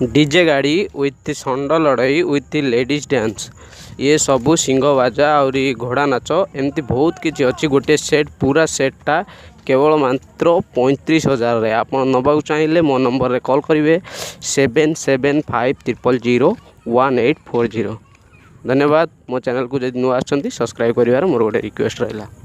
DJ गाड़ी with षंड लड़ई with ladies dance ये सबू सिंह बाजा और घोड़ा नाच एमती बहुत किसी अच्छी गोटे सेट पूरा सेटा केवल मात्र 35,000 आप नवाक चाहिए मो नंबर रे कॉल करेंगे 7750001840। धन्यवाद। मो चैनल को जब नुआ सब्सक्राइब कर मोर गोटे रिक्वेस्ट रहा।